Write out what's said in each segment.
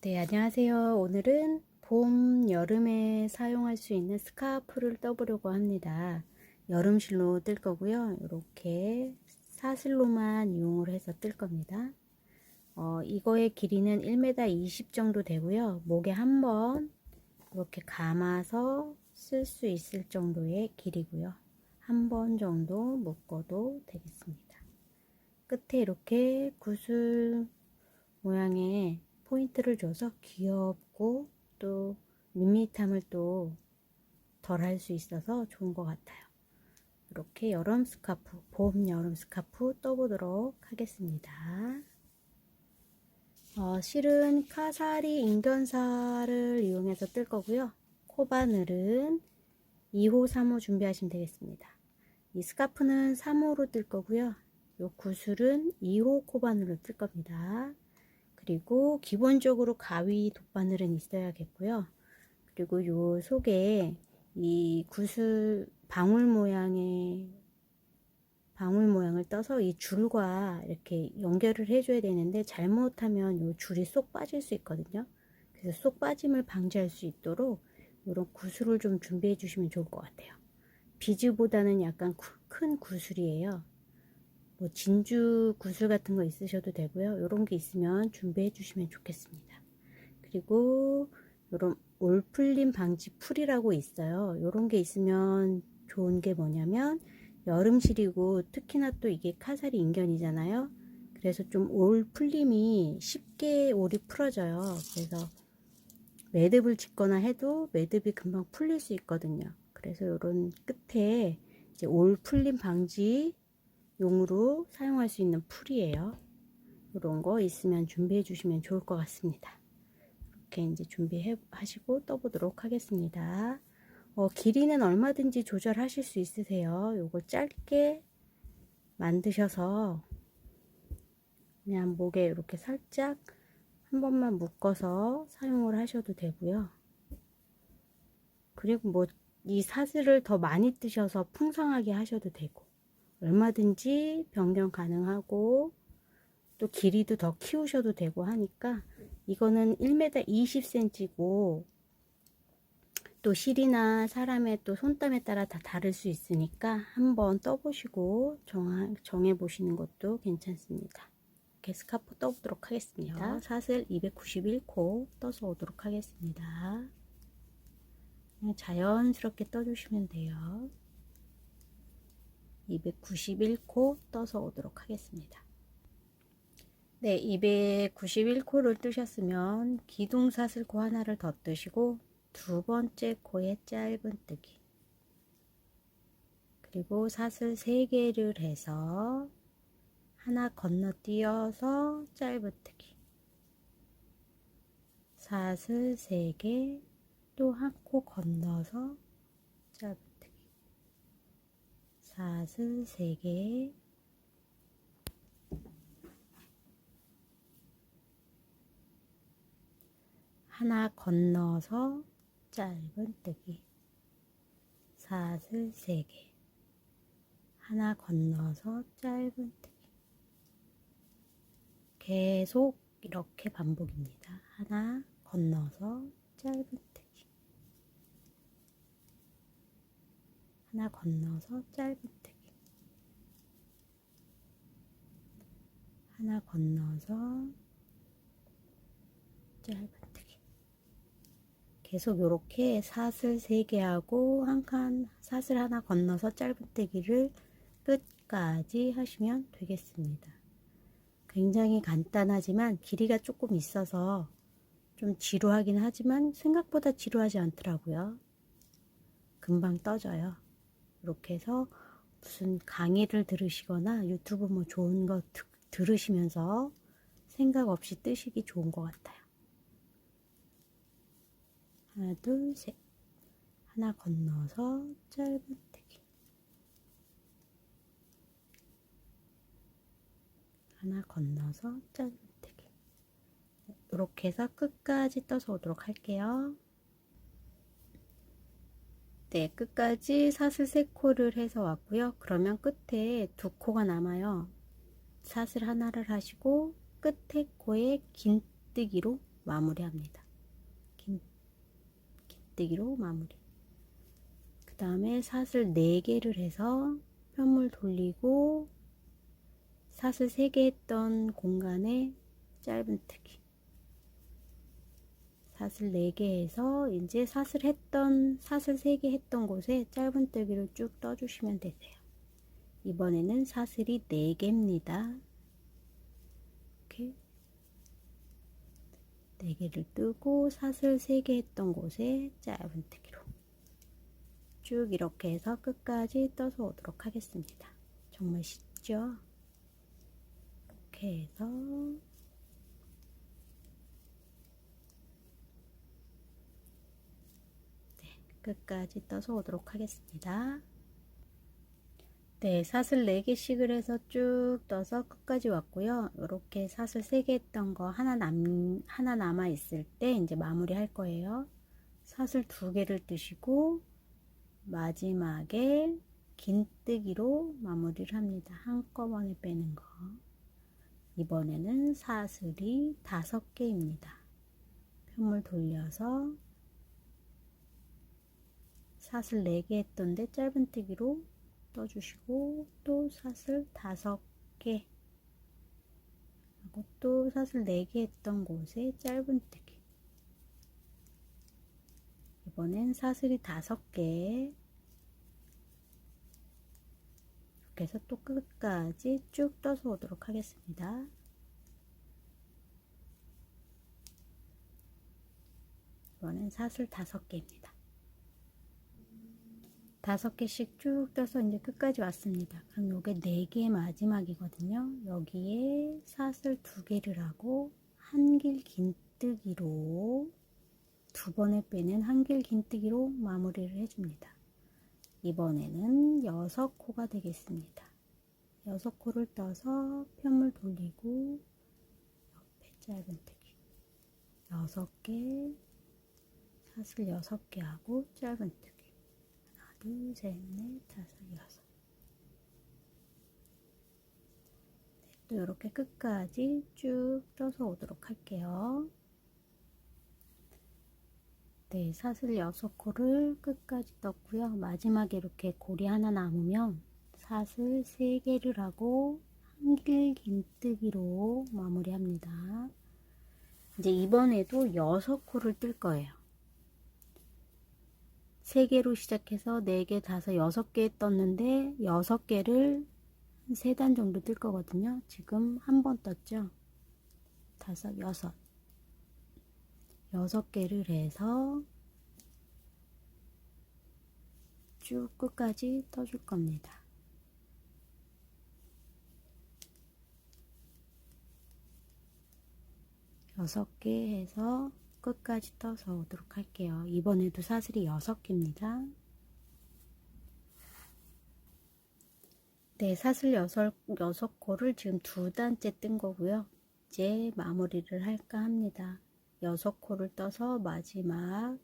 네, 안녕하세요. 오늘은 봄, 여름에 사용할 수 있는 스카프를 떠보려고 합니다. 여름실로 뜰 거고요. 이렇게 사슬로만 이용을 해서 뜰 겁니다. 이거의 길이는 1m 20 정도 되고요. 목에 한번 이렇게 감아서 쓸 수 있을 정도의 길이고요. 한 번 정도 묶어도 되겠습니다. 끝에 이렇게 구슬 모양의 포인트를 줘서 귀엽고 또 밋밋함을 또 덜 할 수 있어서 좋은 것 같아요. 이렇게 여름 스카프, 봄 여름 스카프 떠보도록 하겠습니다. 실은 카사리 인견사를 이용해서 뜰 거고요. 코바늘은 2호, 3호 준비하시면 되겠습니다. 이 스카프는 3호로 뜰 거고요. 이 구슬은 2호 코바늘로 뜰 겁니다. 그리고 기본적으로 가위 돗바늘은 있어야겠고요. 그리고 요 속에 이 구슬 방울 모양을 떠서 이 줄과 이렇게 연결을 해줘야 되는데 잘못하면 요 줄이 쏙 빠질 수 있거든요. 그래서 쏙 빠짐을 방지할 수 있도록 이런 구슬을 좀 준비해 주시면 좋을 것 같아요. 비즈보다는 약간 큰 구슬이에요. 뭐 진주 구슬 같은 거 있으셔도 되고요. 이런 게 있으면 준비해 주시면 좋겠습니다. 그리고 이런 올풀림 방지 풀이라고 있어요. 이런 게 있으면 좋은 게 뭐냐면 여름실이고 특히나 또 이게 카사리 인견이잖아요. 그래서 좀 올 풀림이 쉽게 올이 풀어져요. 그래서 매듭을 짓거나 해도 매듭이 금방 풀릴 수 있거든요. 그래서 이런 끝에 이제 올 풀림 방지 용으로 사용할 수 있는 풀이에요. 이런 거 있으면 준비해 주시면 좋을 것 같습니다. 이렇게 이제 준비해 하시고 떠보도록 하겠습니다. 길이는 얼마든지 조절하실 수 있으세요. 요거 짧게 만드셔서 그냥 목에 이렇게 살짝 한 번만 묶어서 사용을 하셔도 되고요. 그리고 뭐 이 사슬을 더 많이 뜨셔서 풍성하게 하셔도 되고 얼마든지 변경 가능하고 또 길이도 더 키우셔도 되고 하니까 이거는 1m 20cm고 또 실이나 사람의 또 손땀에 따라 다 다를 수 있으니까 한번 떠보시고 정해 보시는 것도 괜찮습니다. 이렇게 스카프 떠보도록 하겠습니다. 사슬 291코 떠서 오도록 하겠습니다. 그냥 자연스럽게 떠주시면 돼요. 291코 떠서 오도록 하겠습니다. 네, 291코를 뜨셨으면 기둥사슬코 하나를 더 뜨시고 두 번째 코에 짧은 뜨기, 그리고 사슬 3개를 해서 하나 건너뛰어서 짧은 뜨기, 사슬 3개, 또 한 코 건너서 짧은 뜨기, 사슬 3개, 하나 건너서 짧은 뜨기, 사슬 3개, 하나 건너서 짧은 뜨기. 계속 이렇게 반복입니다. 하나 건너서 짧은 뜨기, 하나 건너서 짧은 뜨기, 하나 건너서 짧은 뜨기. 계속 이렇게 사슬 3개 하고 한 칸 사슬 하나 건너서 짧은 뜨기를 끝까지 하시면 되겠습니다. 굉장히 간단하지만 길이가 조금 있어서 좀 지루하긴 하지만 생각보다 지루하지 않더라고요. 금방 떠져요. 이렇게 해서 무슨 강의를 들으시거나 유튜브 뭐 좋은 거 들으시면서 생각 없이 뜨시기 좋은 것 같아요. 하나 둘 셋, 하나 건너서 짧은 뜨기, 하나 건너서 짧은 뜨기. 이렇게 해서 끝까지 떠서 오도록 할게요. 네, 끝까지 사슬 3코를 해서 왔고요. 그러면 끝에 2코가 남아요. 사슬 하나를 하시고 끝에 코에 긴뜨기로 마무리합니다. 긴뜨기로 마무리. 그 다음에 사슬 4개를 해서 편물 돌리고 사슬 3개 했던 공간에 짧은뜨기, 사슬 4개 해서 이제 사슬 3개 했던 곳에 짧은뜨기로 쭉 떠주시면 되세요. 이번에는 사슬이 4개입니다. 이렇게 4개를 뜨고 사슬 3개 했던 곳에 짧은뜨기로 쭉 이렇게 해서 끝까지 떠서 오도록 하겠습니다. 정말 쉽죠? 이렇게 해서 끝까지 떠서 오도록 하겠습니다. 네, 사슬 4개씩을 해서 쭉 떠서 끝까지 왔고요. 이렇게 사슬 3개 했던 거 하나 남아 있을 때 이제 마무리 할 거예요. 사슬 2개를 뜨시고 마지막에 긴뜨기로 마무리를 합니다. 한꺼번에 빼는 거. 이번에는 사슬이 5개입니다. 편물 돌려서 사슬 4개 했던데 짧은뜨기로 떠주시고 또 사슬 5개 하고 또 사슬 4개 했던 곳에 짧은뜨기. 이번엔 사슬이 5개, 이렇게 해서 또 끝까지 쭉 떠서 오도록 하겠습니다. 이번엔 사슬 5개입니다. 5개씩 쭉 떠서 이제 끝까지 왔습니다. 그럼 요게 4개 마지막이거든요. 여기에 사슬 2개를 하고 한길 긴뜨기로 2번에 빼는 한길 긴뜨기로 마무리를 해줍니다. 이번에는 6코가 되겠습니다. 6코를 떠서 편물 돌리고 옆에 짧은뜨기 6개, 사슬 6개 하고 짧은뜨기 하나, 둘, 셋, 넷, 다섯, 여섯. 네, 또 이렇게 끝까지 쭉 떠서 오도록 할게요. 네, 사슬 6코를 끝까지 떴고요. 마지막에 이렇게 고리 하나 남으면 사슬 3개를 하고 한길 긴뜨기로 마무리합니다. 이제 이번에도 6코를 뜰 거예요. 3개로 시작해서 4개, 5, 6개 떴는데 6개를 3단 정도 뜰 거거든요. 지금 한 번 떴죠. 5, 6개를 해서 쭉 끝까지 떠줄 겁니다. 여섯 개 해서 끝까지 떠서 오도록 할게요. 이번에도 사슬이 6개입니다. 네, 사슬 6코를 지금 2단째 뜬 거고요. 이제 마무리를 할까 합니다. 6코를 떠서 마지막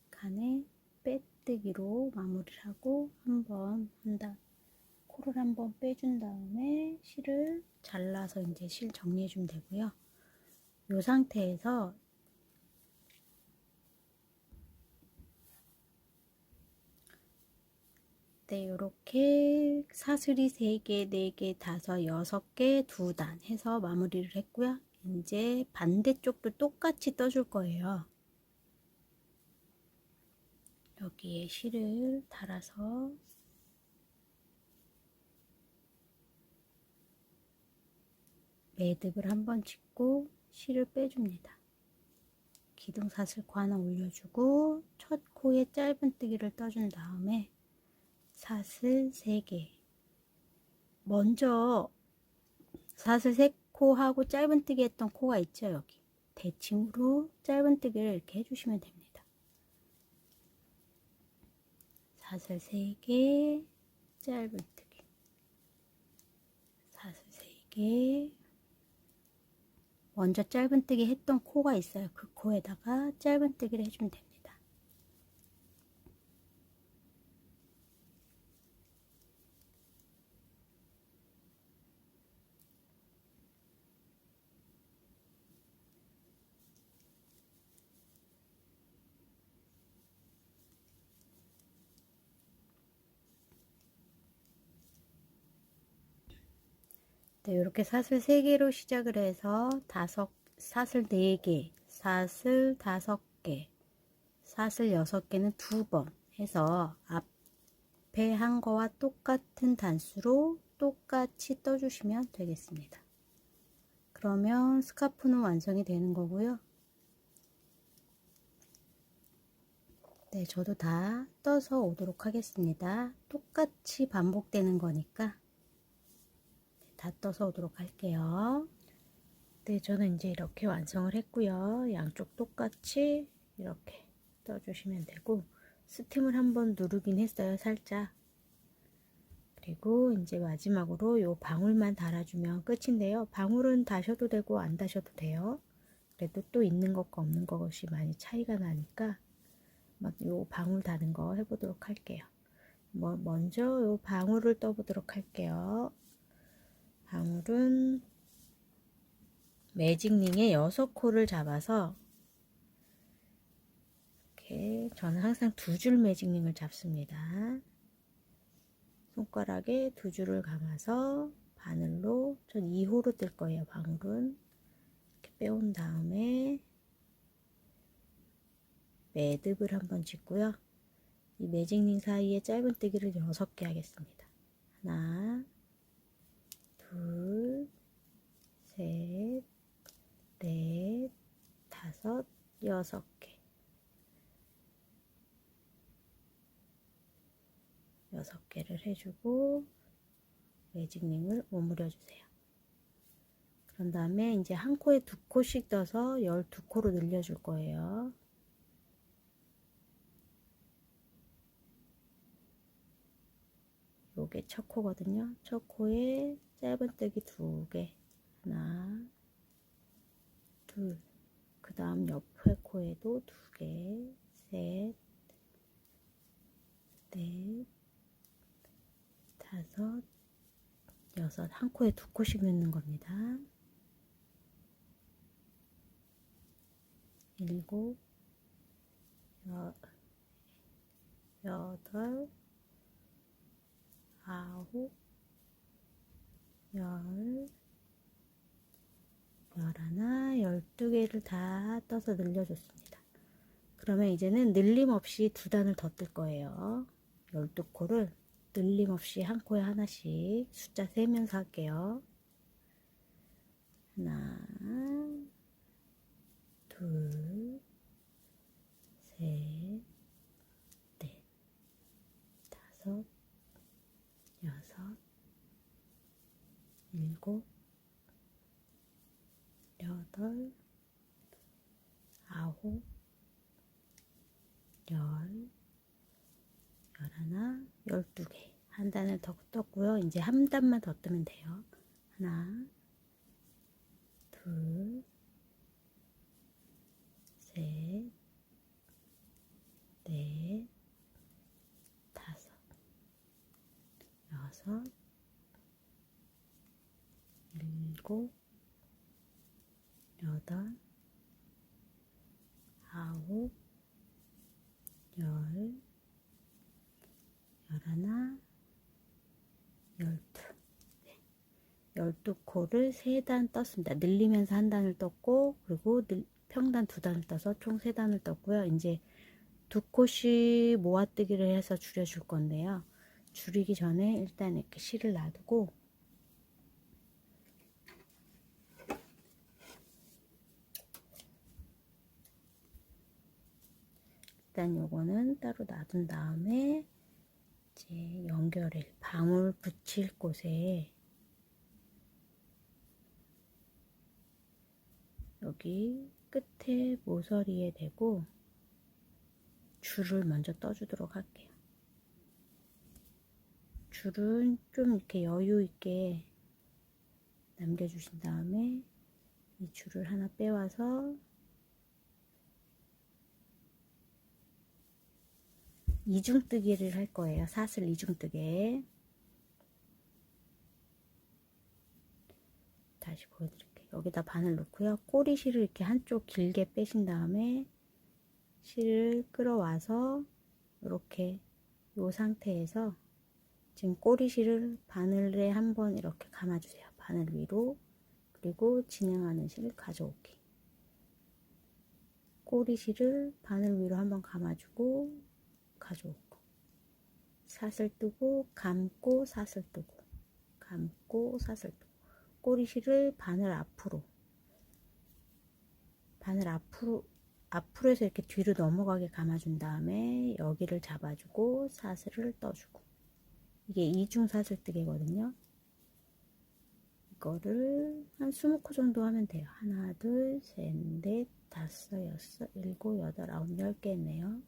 칸에 빼뜨기로 마무리를 하고 한번 한다. 코를 한번 빼준 다음에 실을 잘라서 이제 실 정리해 주면 되고요. 이 상태에서 네, 이렇게 사슬이 3개, 4개, 5, 6개, 2단 해서 마무리를 했고요. 이제 반대쪽도 똑같이 떠줄 거예요. 여기에 실을 달아서 매듭을 한번 짓고 실을 빼줍니다. 기둥사슬코 하나 올려주고 첫 코에 짧은뜨기를 떠준 다음에 사슬 3개, 먼저 사슬 3코 하고 짧은뜨기 했던 코가 있죠. 여기 대칭으로 짧은뜨기를 이렇게 해주시면 됩니다. 사슬 3개, 짧은뜨기, 사슬 3개, 먼저 짧은뜨기 했던 코가 있어요. 그 코에다가 짧은뜨기를 해주면 됩니다. 네, 이렇게 사슬 3개로 시작을 해서 사슬 4개, 사슬 5개, 사슬 6개는 2번 해서 앞에 한 거와 똑같은 단수로 똑같이 떠주시면 되겠습니다. 그러면 스카프는 완성이 되는 거고요. 네, 저도 다 떠서 오도록 하겠습니다. 똑같이 반복되는 거니까 다 떠서 오도록 할게요. 네, 저는 이제 이렇게 완성을 했고요. 양쪽 똑같이 이렇게 떠주시면 되고, 스팀을 한번 누르긴 했어요, 살짝. 그리고 이제 마지막으로 요 방울만 달아주면 끝인데요. 방울은 다셔도 되고 안 다셔도 돼요. 그래도 또 있는 것과 없는 것이 많이 차이가 나니까 요 방울 다는 거 해보도록 할게요. 먼저 요 방울을 떠보도록 할게요. 방울은 매직링에 6코를 잡아서 이렇게 저는 항상 2줄 매직링을 잡습니다. 손가락에 2줄을 감아서 바늘로 전 2호로 뜰 거예요. 방울은 이렇게 빼온 다음에 매듭을 한번 짓고요. 이 매직링 사이에 짧은뜨기를 6개 하겠습니다. 하나, 둘, 셋, 넷, 다섯, 6개. 6개를 해주고 매직링을 오므려 주세요. 그런 다음에 이제 한 코에 2코씩 떠서 12코로 늘려줄 거예요. 요게 첫 코거든요. 첫 코에 짧은뜨기 2개, 하나, 둘, 그 다음 옆에 코에도 2개, 셋, 넷, 다섯, 6, 한 코에 2코씩 넣는 겁니다. 7, 8, 9, 10, 11, 12개를 다 떠서 늘려줬습니다. 그러면 이제는 늘림 없이 2단을 더 뜰 거예요. 12코를 늘림 없이 한 코에 하나씩 숫자 세면서 할게요. 하나, 둘, 셋, 넷, 다섯, 6, 7, 8, 9, 10, 11, 12개. 한 단을 더 떴고요. 이제 한 단만 더 뜨면 돼요. 하나, 둘, 셋, 넷, 다섯, 6, 7, 8, 9, 10, 11, 12. 12코를 3단 떴습니다. 늘리면서 한 단을 떴고, 그리고 평단 2단을 떠서 총 3단을 떴고요. 이제 2코씩 모아뜨기를 해서 줄여줄 건데요. 줄이기 전에 일단 이렇게 실을 놔두고, 일단 요거는 따로 놔둔 다음에 이제 연결일 방울 붙일 곳에 여기 끝에 모서리에 대고 줄을 먼저 떠주도록 할게요. 줄은 좀 이렇게 여유 있게 남겨주신 다음에 이 줄을 하나 빼와서 이중뜨기를 할 거예요. 사슬 이중뜨기. 다시 보여드릴게요. 여기다 바늘 넣고요. 꼬리실을 이렇게 한쪽 길게 빼신 다음에 실을 끌어와서 이렇게 이 상태에서 지금 꼬리실을 바늘에 한번 이렇게 감아주세요. 바늘 위로, 그리고 진행하는 실 가져오기. 꼬리실을 바늘 위로 한번 감아주고 가져오고, 사슬 뜨고 감고 사슬 뜨고, 감고 사슬 뜨고, 꼬리실을 바늘 앞으로 해서 이렇게 뒤로 넘어가게 감아준 다음에 여기를 잡아주고 사슬을 떠주고, 이게 이중 사슬뜨기거든요. 이거를 한 20코 정도 하면 돼요. 하나, 둘, 셋, 넷, 다섯, 여섯, 일곱, 여덟, 아홉, 10개 했네요.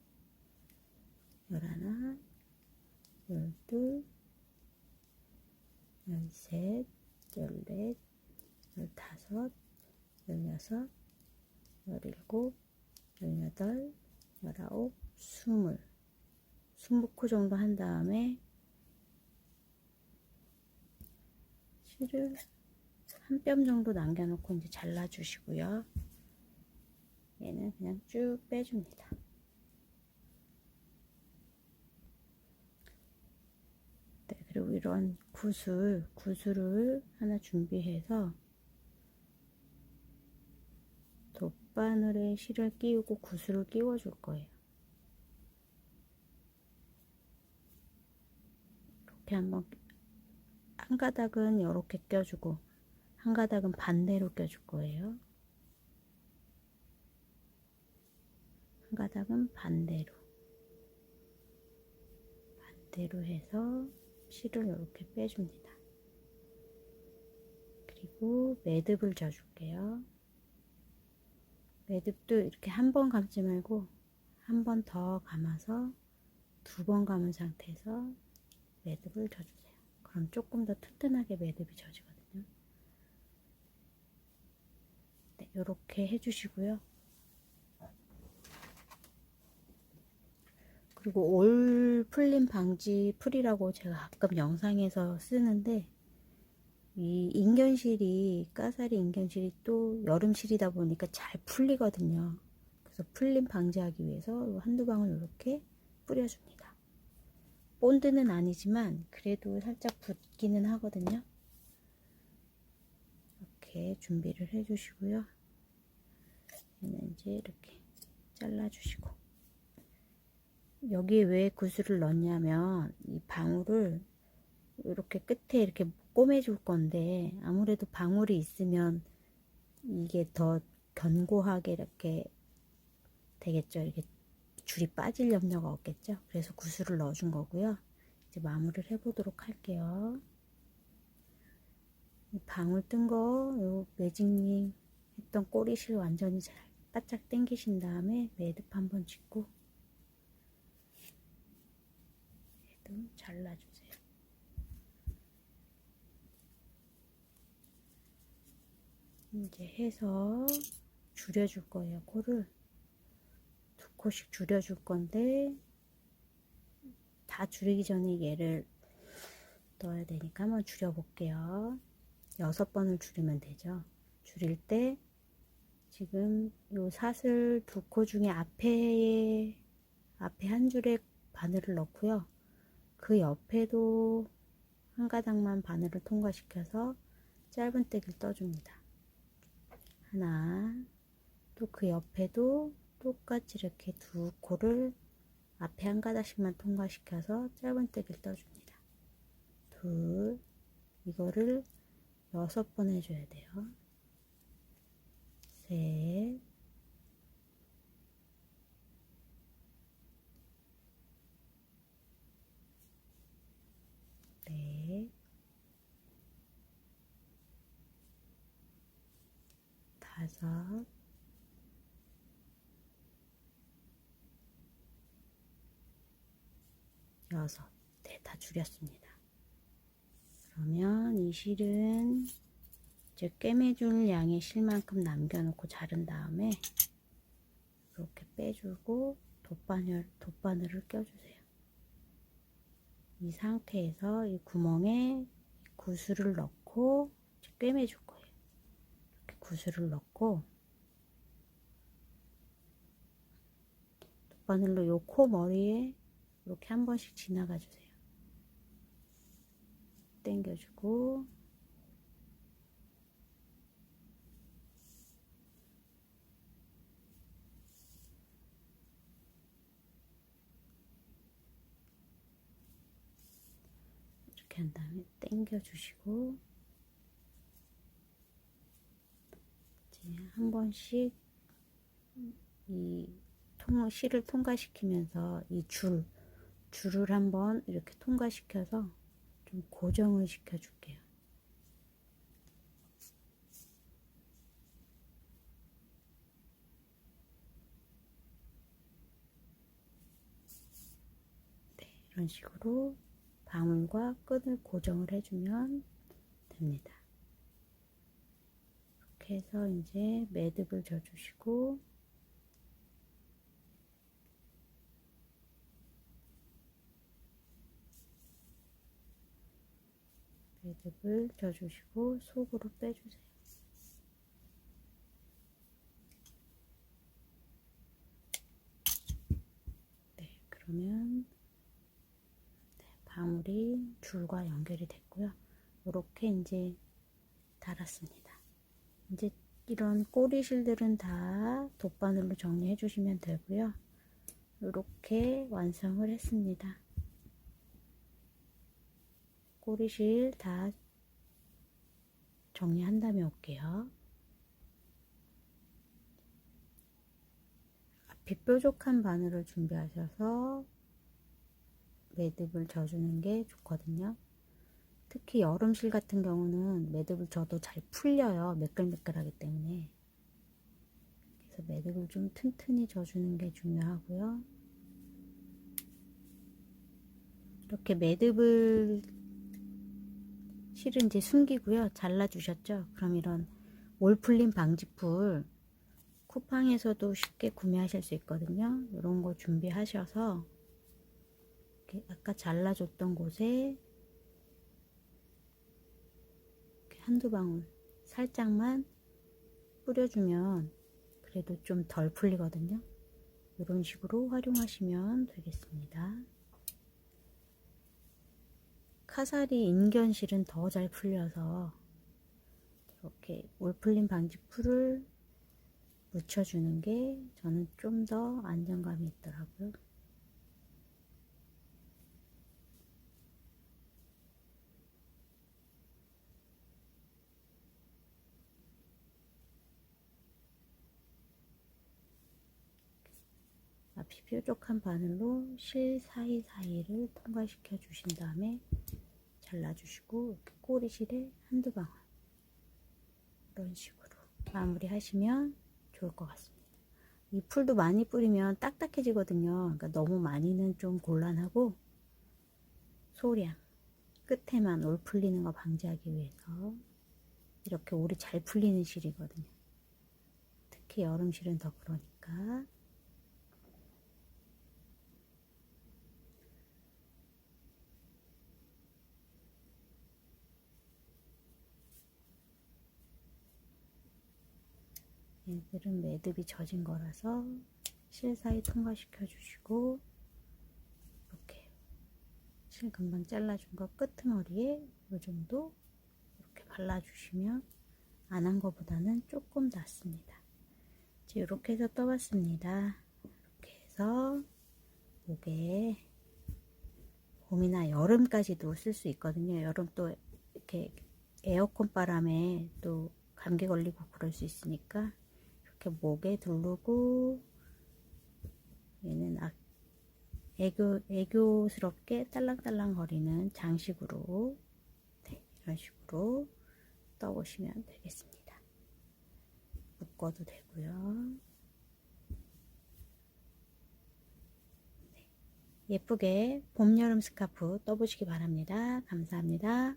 11, 12, 13, 14, 15, 16, 17, 18, 19, 20. 20코 정도 한 다음에 실을 한 뼘 정도 남겨놓고 이제 잘라주시고요. 얘는 그냥 쭉 빼줍니다. 네, 그리고 이런 구슬을 하나 준비해서 돗바늘에 실을 끼우고 구슬을 끼워 줄 거예요. 이렇게 한번, 한 가닥은 이렇게 껴주고 한 가닥은 반대로 껴줄 거예요. 한 가닥은 반대로 해서 실을 이렇게 빼줍니다. 그리고 매듭을 져줄게요. 매듭도 이렇게 한 번 감지 말고 한 번 더 감아서 2번 감은 상태에서 매듭을 져주세요. 그럼 조금 더 튼튼하게 매듭이 져지거든요. 네, 이렇게 해주시고요. 그리고 올 풀림 방지 풀이라고 제가 가끔 영상에서 쓰는데, 이 인견실이, 까사리 인견실이 또 여름실이다 보니까 잘 풀리거든요. 그래서 풀림 방지하기 위해서 한두 방울 이렇게 뿌려줍니다. 본드는 아니지만 그래도 살짝 붓기는 하거든요. 이렇게 준비를 해주시고요. 얘는 이제 이렇게 잘라주시고, 여기에 왜 구슬을 넣냐면 이 방울을 이렇게 끝에 이렇게 꼬매줄 건데, 아무래도 방울이 있으면 이게 더 견고하게 이렇게 되겠죠. 이렇게 줄이 빠질 염려가 없겠죠. 그래서 구슬을 넣어준 거고요. 이제 마무리를 해보도록 할게요. 이 방울 뜬 거, 요 매직링 했던 꼬리실 완전히 잘 바짝 당기신 다음에 매듭 한번 짚고 매듭 잘라주세요. 이제 해서 줄여줄 거예요. 코를 2코씩 줄여줄 건데, 다 줄이기 전에 얘를 넣어야 되니까 한번 줄여볼게요. 6번을 줄이면 되죠. 줄일 때 지금 요 사슬 2코 중에 앞에 한 줄에 바늘을 넣고요. 그 옆에도 한 가닥만 바늘을 통과시켜서 짧은 떼기를 떠줍니다. 하나, 또 그 옆에도 똑같이 이렇게 2코를 앞에 한 가닥씩만 통과시켜서 짧은 떼기를 떠줍니다. 둘, 이거를 6번 해줘야 돼요. 셋, 넷, 다섯, 여섯. 네, 다 줄였습니다. 그러면 이 실은 이제 꿰매줄 양의 실만큼 남겨놓고 자른 다음에 이렇게 빼주고 돗바늘을 껴주세요. 이 상태에서 이 구멍에 구슬을 넣고 꿰매줄 거예요. 이렇게 구슬을 넣고 돗바늘로 요 코 머리에 이렇게 한 번씩 지나가 주세요. 당겨주고 이렇게 한 다음에 당겨 주시고 이제 한 번씩 이 실을 통과시키면서 이 줄을 한번 이렇게 통과시켜서 좀 고정을 시켜 줄게요. 네, 이런 식으로 방울과 끈을 고정을 해주면 됩니다. 이렇게 해서 이제 매듭을 져주시고 매듭을 져주시고 속으로 빼주세요. 네, 그러면 방울이 줄과 연결이 됐고요. 이렇게 이제 달았습니다. 이제 이런 꼬리실들은 다 돗바늘로 정리해 주시면 되고요. 이렇게 완성을 했습니다. 꼬리실 다 정리한 다음에 올게요. 앞이 뾰족한 바늘을 준비하셔서 매듭을 져주는 게 좋거든요. 특히 여름실 같은 경우는 매듭을 져도 잘 풀려요. 매끌매끌하기 때문에. 그래서 매듭을 좀 튼튼히 져주는 게 중요하고요. 이렇게 매듭을 실은 이제 숨기고요. 잘라 주셨죠? 그럼 이런 올 풀림 방지풀 쿠팡에서도 쉽게 구매하실 수 있거든요. 이런 거 준비하셔서 이렇게 아까 잘라줬던 곳에 이렇게 한두 방울 살짝만 뿌려주면 그래도 좀 덜 풀리거든요. 이런 식으로 활용하시면 되겠습니다. 카사리 인견실은 더 잘 풀려서 이렇게 올 풀림 방지풀을 묻혀주는 게 저는 좀 더 안정감이 있더라고요. 앞이 뾰족한 바늘로 실 사이사이를 통과시켜 주신 다음에 잘라주시고 이렇게 꼬리실에 한두 방울 이런 식으로 마무리 하시면 좋을 것 같습니다. 이 풀도 많이 뿌리면 딱딱해지거든요. 그러니까 너무 많이는 좀 곤란하고 소량 끝에만 올 풀리는 거 방지하기 위해서 이렇게 올이 잘 풀리는 실이거든요. 특히 여름실은 더 그러니까. 얘들은 매듭이 젖은 거라서 실 사이 통과시켜 주시고 이렇게 실 금방 잘라준 거 끄트머리에 이 정도 이렇게 발라주시면 안 한 거보다는 조금 낫습니다. 이제 이렇게 해서 떠봤습니다. 이렇게 해서 목에 봄이나 여름까지도 쓸 수 있거든요. 여름 또 이렇게 에어컨 바람에 또 감기 걸리고 그럴 수 있으니까 이렇게 목에 두르고 얘는 애교스럽게 딸랑딸랑 거리는 장식으로 네, 이런 식으로 떠보시면 되겠습니다. 묶어도 되고요. 네, 예쁘게 봄, 여름 스카프 떠보시기 바랍니다. 감사합니다.